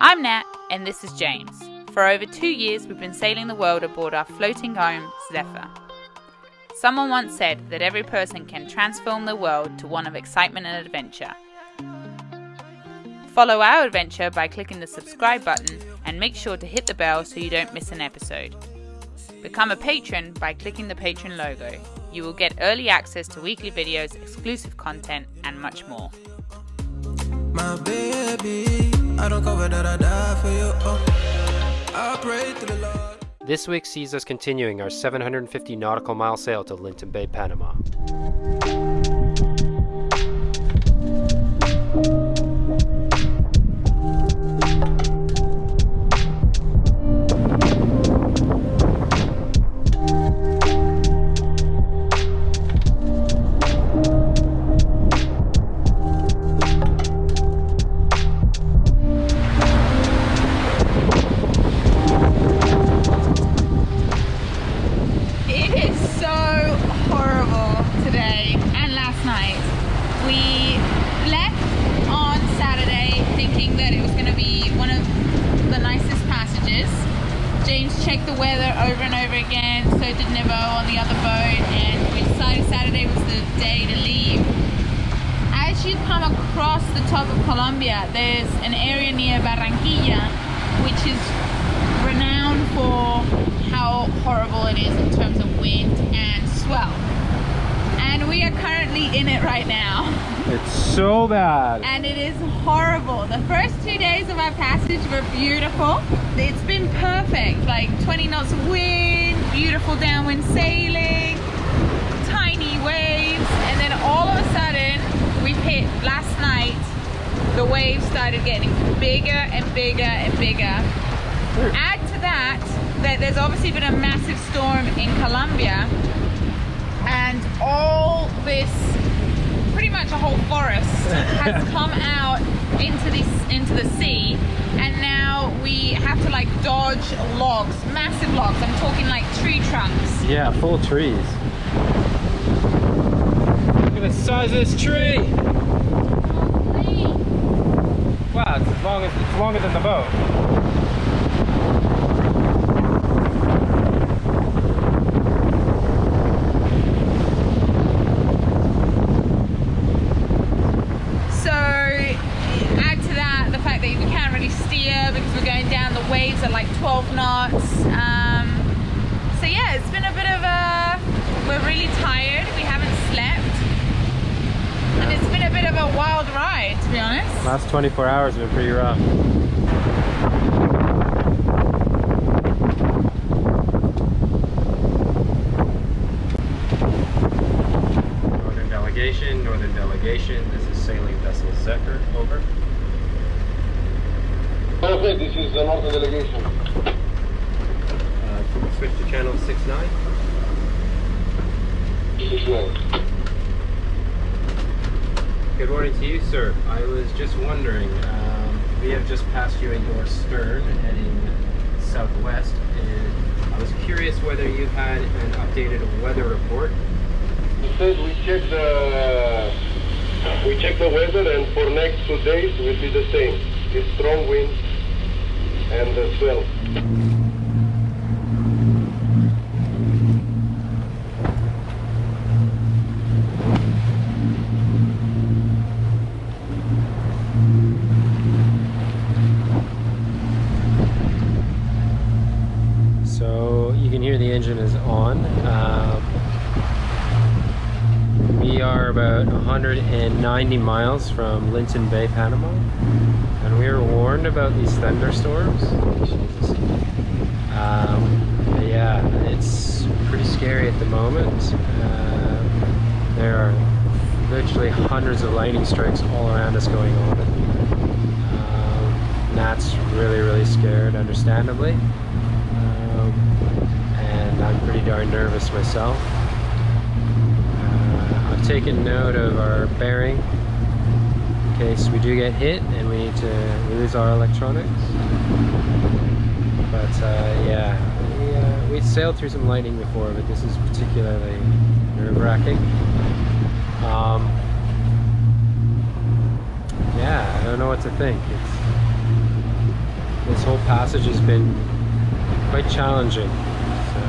I'm Nat, and this is James. For over 2 years, we've been sailing the world aboard our floating home, Zephyr. Someone once said that every person can transform the world to one of excitement and adventure. Follow our adventure by clicking the subscribe button and make sure to hit the bell so you don't miss an episode. Become a patron by clicking the Patron logo. You will get early access to weekly videos, exclusive content, and much more. My baby, I don't cover that I die for you. I pray to the Lord. This week sees us continuing our 750 nautical mile sail to Linton Bay, Panama. Checked the weather over and over again, so did Beneteau on the other boat, and we decided Saturday was the day to leave. As you come across the top of Colombia, there's an area near Barranquilla which is renowned for how horrible it is in terms of wind and swell. And we are currently in it right now. It's so bad. And it is horrible. The first 2 days of our passage were beautiful. It's been perfect, like 20 knots of wind, beautiful downwind sailing, tiny waves, and then all of a sudden, we've hit last night, the waves started getting bigger and bigger and bigger. Add to that, there's obviously been a massive storm in Colombia, and all this, pretty much a whole forest has come out into the sea, and now we have to like dodge logs, massive logs. I'm talking like tree trunks. Yeah, full trees. Look at the size of this tree. Wow, it's longer than the boat. Waves are like 12 knots. So yeah, it's been a bit of a, we're really tired, we haven't slept, and it's been a bit of a wild ride, to be honest. Last 24 hours have been pretty rough. Northern delegation, this is Sailing Vessel Zephyr, over. Okay, this is the Northern delegation. Switch to channel 69. 69. Good morning to you, sir. I was just wondering, we have just passed you at your stern, heading southwest, and I was curious whether you had an updated weather report. Instead, we checked the weather, and for next 2 days will be the same. It's strong wind and the swell. So you can hear the engine is on. We are about 190 miles from Linton Bay, Panama. And we were warned about these thunderstorms. Yeah, it's pretty scary at the moment. There are literally hundreds of lightning strikes all around us going on. Nat's really scared, understandably. And I'm pretty darn nervous myself. I've taken note of our bearing in case we do get hit and we need to lose our electronics. But yeah, we sailed through some lightning before, but this is particularly nerve-wracking. Yeah, I don't know what to think. this whole passage has been quite challenging. So,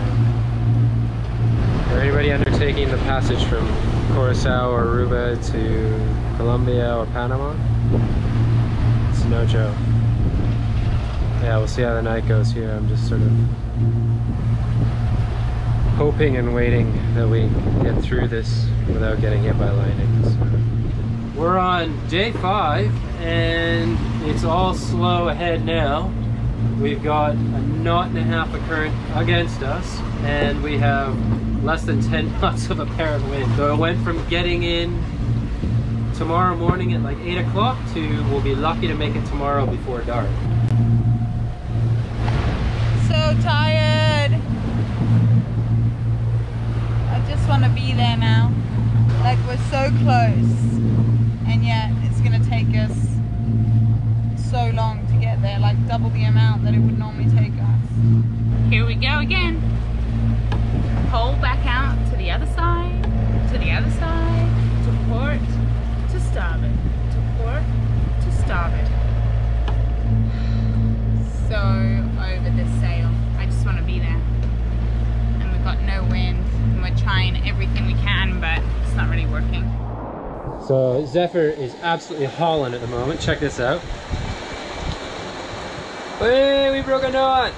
for anybody undertaking the passage from Curacao or Aruba to Colombia or Panama, it's no joke. Yeah, we'll see how the night goes here. I'm just sort of hoping and waiting that we get through this without getting hit by lightning. So. We're on day 5 and it's all slow ahead now. We've got a 1.5 knot of current against us and we have less than 10 knots of apparent wind. So it went from getting in tomorrow morning at like 8 o'clock to we'll be lucky to make it tomorrow before dark. So tired. I just want to be there now. Like we're so close and yet it's going to take us so long to get there, like double the amount that it would normally take us. Here we go again. Pole back out to the other side, to the other side, to port, to starboard, to port, to starboard. So over this sail. I just want to be there. And we've got no wind and we're trying everything we can, but it's not really working. So Zephyr is absolutely hauling at the moment. Check this out. Hey, we broke a knot!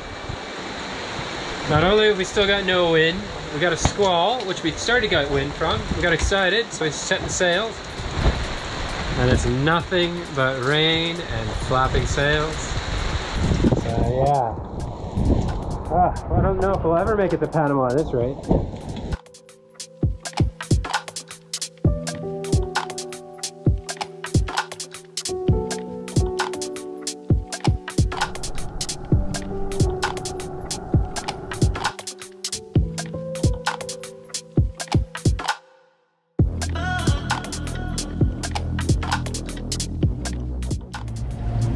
Not only have we still got no wind, we got a squall, which we started to get wind from. We got excited, so we set the sails. And it's nothing but rain and flapping sails. So yeah. I don't know if we'll ever make it to Panama at this rate.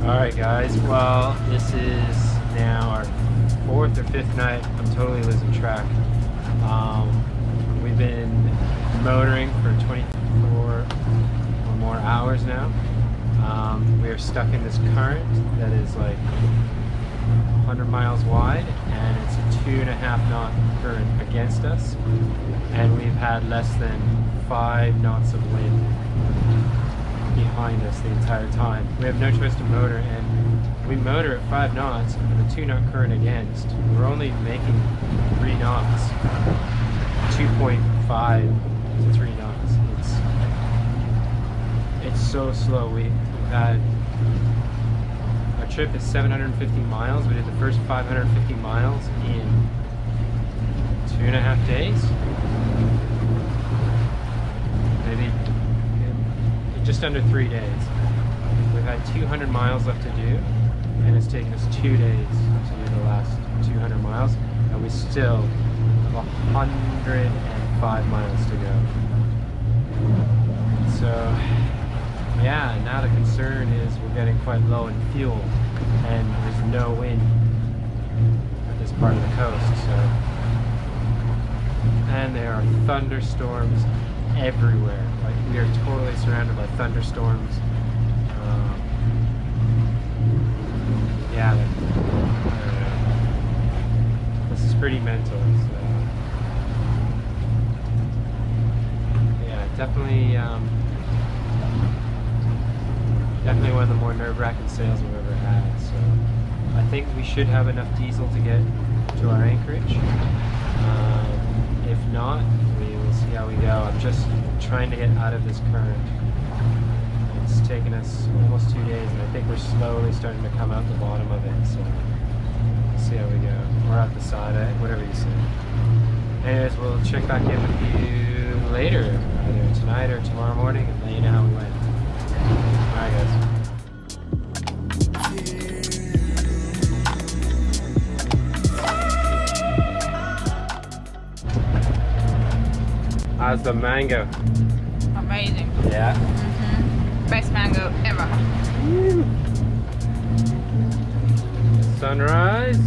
Alright guys, well this is now our 4th or 5th night. I'm totally losing track. We've been motoring for 24 or more hours now. We are stuck in this current that is like 100 miles wide and it's a 2.5 knot current against us, and we've had less than 5 knots of wind behind us the entire time. We have no choice to motor, and we motor at 5 knots with a 2 knot current against. We're only making 3 knots, 2.5 to 3 knots. It's so slow. We've had, our trip is 750 miles. We did the first 550 miles in 2.5 days. Maybe just under 3 days. We've had 200 miles left to do, and it's taken us 2 days to do the last 200 miles, and we still have 105 miles to go. So yeah, now the concern is we're getting quite low in fuel and there's no wind at this part of the coast. So, and there are thunderstorms everywhere. Like, we are totally surrounded by thunderstorms. Yeah, this is pretty mental. So, yeah, definitely one of the more nerve-wracking sails we've ever had. So I think we should have enough diesel to get to our anchorage. If not, we will see how we go. I'm just trying to get out of this current. It's taken us almost 2 days, and I think we're slowly starting to come out the bottom of it. So we'll see how we go. Or out the side, whatever you say. Anyways, we'll check back in with you later, either tonight or tomorrow morning, and let you know how we went. Alright guys. How's the mango? Amazing. Yeah. Best mango ever. Woo. Sunrise.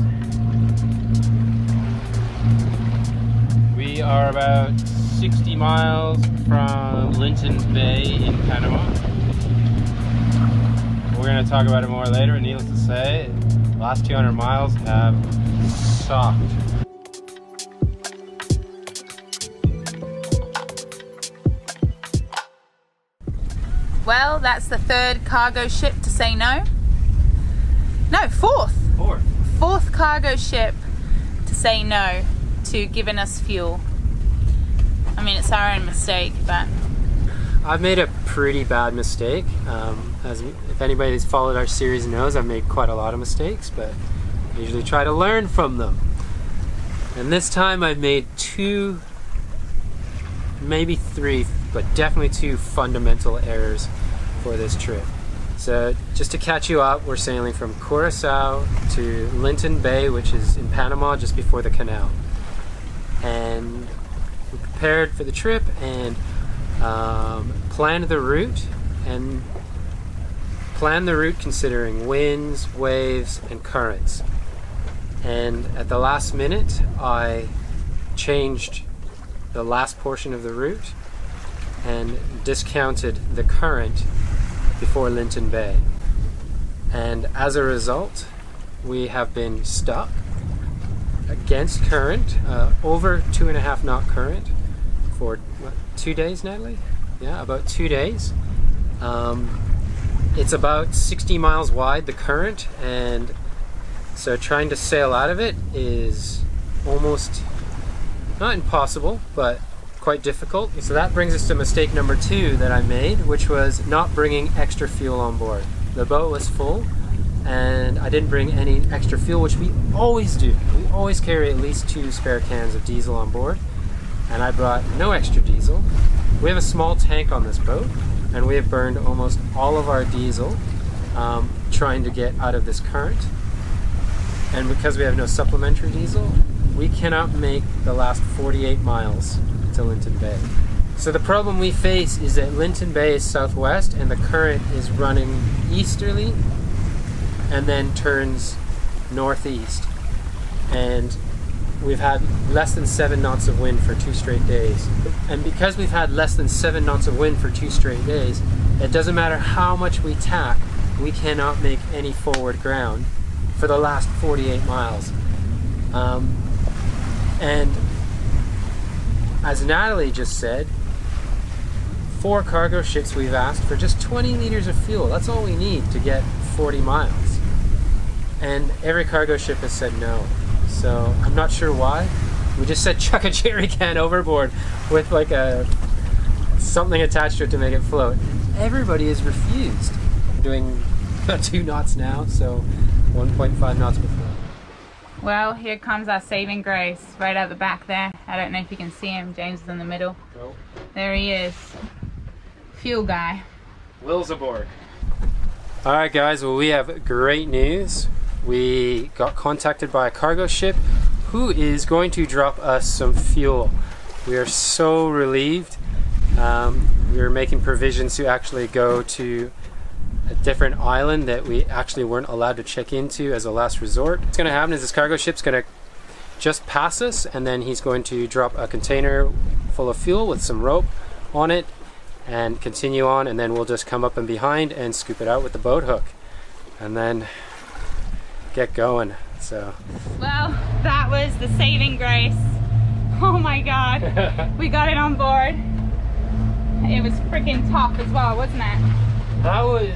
We are about 60 miles from Linton Bay in Panama. We're going to talk about it more later, and needless to say, Last 200 miles have sucked. Well, that's the third cargo ship to say no. No, fourth cargo ship to say no to giving us fuel. I mean, it's our own mistake, but I've made a pretty bad mistake. As if anybody who's followed our series knows, I've made quite a lot of mistakes, but I usually try to learn from them. And this time I've made two, maybe three, but definitely two fundamental errors for this trip. So just to catch you up, we're sailing from Curacao to Linton Bay, which is in Panama, just before the canal. And we prepared for the trip and planned the route, considering winds, waves, and currents. And at the last minute, I changed the last portion of the route and discounted the current before Linton Bay. And as a result, we have been stuck against current, over 2.5 knot current for what, 2 days, Natalie? Yeah, about 2 days. It's about 60 miles wide, the current, and so trying to sail out of it is almost not impossible, but quite difficult. So that brings us to mistake number 2 that I made, which was not bringing extra fuel on board. The boat was full and I didn't bring any extra fuel, which we always do. We always carry at least 2 spare cans of diesel on board, and I brought no extra diesel. We have a small tank on this boat and we have burned almost all of our diesel trying to get out of this current. And because we have no supplementary diesel, we cannot make the last 48 miles to Linton Bay. So the problem we face is that Linton Bay is southwest and the current is running easterly and then turns northeast. And we've had less than 7 knots of wind for 2 straight days. And because we've had less than 7 knots of wind for 2 straight days, it doesn't matter how much we tack, we cannot make any forward ground for the last 48 miles. And as Natalie just said, 4 cargo ships we've asked for just 20 liters of fuel. That's all we need to get 40 miles. And every cargo ship has said no. So I'm not sure why. We just said chuck a jerry can overboard with like something attached to it to make it float. Everybody has refused. I'm doing about 2 knots now, so 1.5 knots before. well, here comes our saving grace right out the back there. I don't know if you can see him. James is in the middle. Oh. There he is. Fuel guy. Will's aboard. Alright guys, well we have great news. We got contacted by a cargo ship who is going to drop us some fuel. We are so relieved. We were making provisions to actually go to a different island that we actually weren't allowed to check into as a last resort. What's going to happen is this cargo ship's going to just pass us, and then he's going to drop a container full of fuel with some rope on it and continue on, and then we'll just come up and behind and scoop it out with the boat hook and then get going. So well, that was the saving grace. Oh my god. We got it on board. It was freaking tough as well, wasn't it? That was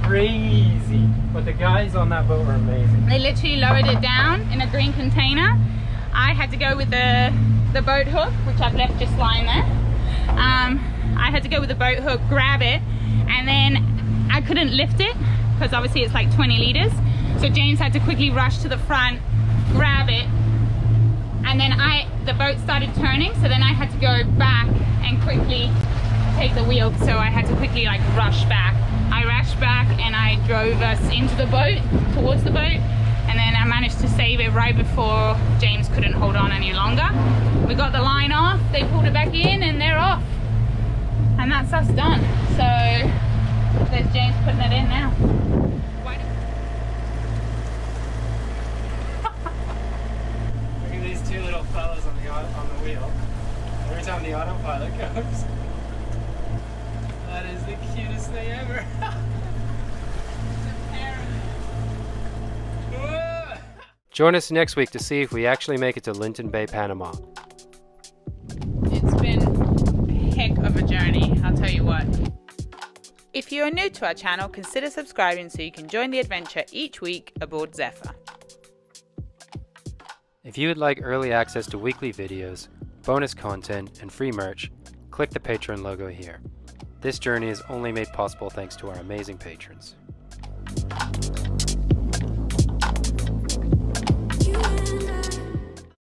crazy, but the guys on that boat were amazing. They literally lowered it down in a green container. I had to go with the boat hook, which I've left just lying there. I had to go with the boat hook, grab it, and then I couldn't lift it because obviously it's like 20 liters. So James had to quickly rush to the front, grab it, and then the boat started turning, so then I had to go back and quickly take the wheel. So I had to quickly like rush back. I rushed back and I drove us into the boat, towards the boat, and then I managed to save it right before James couldn't hold on any longer. We got the line off, they pulled it back in, and they're off. And that's us done. So there's James putting it in now. Look at these two little fellas on the wheel. Every time the autopilot goes. That is the cutest thing ever. Join us next week to see if we actually make it to Linton Bay, Panama. It's been a heck of a journey, I'll tell you what. If you are new to our channel, consider subscribing so you can join the adventure each week aboard Zephyr. If you would like early access to weekly videos, bonus content, and free merch, click the Patron logo here. This journey is only made possible thanks to our amazing patrons.